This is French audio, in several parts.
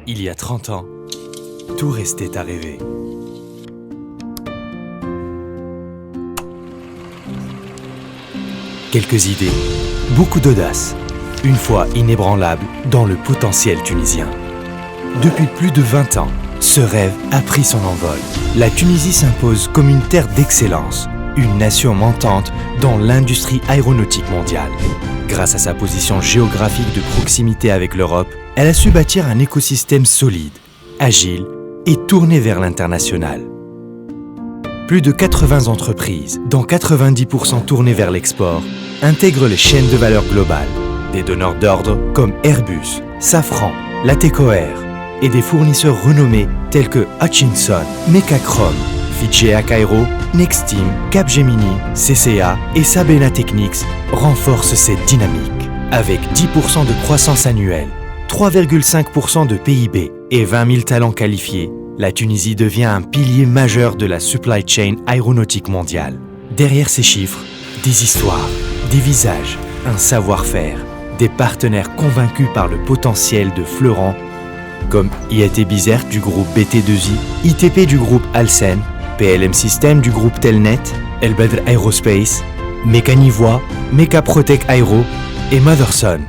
Il y a 30 ans, tout restait à rêver. Quelques idées, beaucoup d'audace, une foi inébranlable dans le potentiel tunisien. Depuis plus de 20 ans, ce rêve a pris son envol. La Tunisie s'impose comme une terre d'excellence, une nation montante dans l'industrie aéronautique mondiale. Grâce à sa position géographique de proximité avec l'Europe, elle a su bâtir un écosystème solide, agile et tourné vers l'international. Plus de 80 entreprises, dont 90% tournées vers l'export, intègrent les chaînes de valeur globales. Des donneurs d'ordre comme Airbus, Safran, Latécoère et des fournisseurs renommés tels que Hutchinson, Mecachrome, Fidjea Cairo, Nexteam, Capgemini, CCA et Sabena Technics renforcent cette dynamique. Avec 10% de croissance annuelle, 3,5% de PIB et 20 000 talents qualifiés, la Tunisie devient un pilier majeur de la supply chain aéronautique mondiale. Derrière ces chiffres, des histoires, des visages, un savoir-faire, des partenaires convaincus par le potentiel de fleurons comme IAT Bizert du groupe BT2I, ITP du groupe Alsen, PLM System du groupe Telnet, El Badr Aerospace, Mécanivoie, Mecaprotec Aero et Motherson.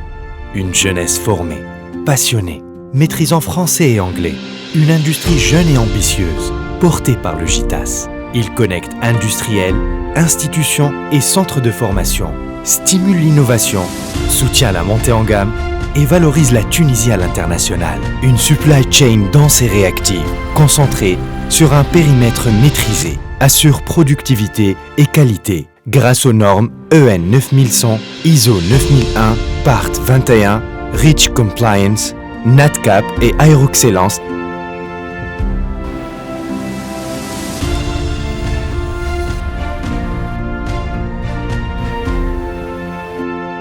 Une jeunesse formée, passionnée, maîtrisant français et anglais. Une industrie jeune et ambitieuse, portée par le JITAS. Il connecte industriels, institutions et centres de formation, stimule l'innovation, soutient la montée en gamme et valorise la Tunisie à l'international. Une supply chain dense et réactive, concentrée sur un périmètre maîtrisé, assure productivité et qualité grâce aux normes EN 9100, ISO 9001, PART 21, REACH Compliance, NADCAP et Aéroexcellence.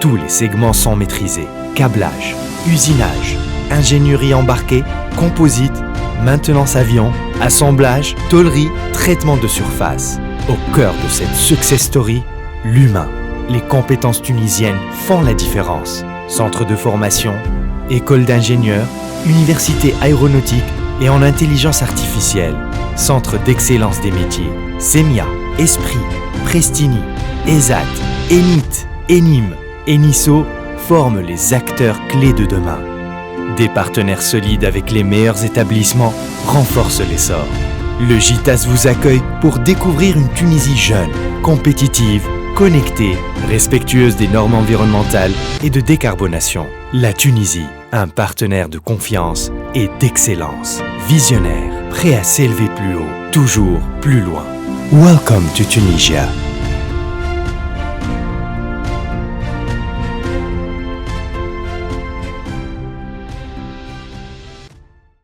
Tous les segments sont maîtrisés. Câblage, usinage, ingénierie embarquée, composite, maintenance avion, assemblage, tôlerie, traitement de surface. Au cœur de cette success story, l'humain. Les compétences tunisiennes font la différence. Centre de formation, école d'ingénieurs, université aéronautique et en intelligence artificielle. Centre d'excellence des métiers. SEMIA, Esprit, Prestini, ESAT, ENIT, ENIM, ENISO forment les acteurs clés de demain. Des partenaires solides avec les meilleurs établissements renforcent l'essor. Le JITAS vous accueille pour découvrir une Tunisie jeune, compétitive, connectée, respectueuse des normes environnementales et de décarbonation. La Tunisie, un partenaire de confiance et d'excellence. Visionnaire, prêt à s'élever plus haut, toujours plus loin. Welcome to Tunisia.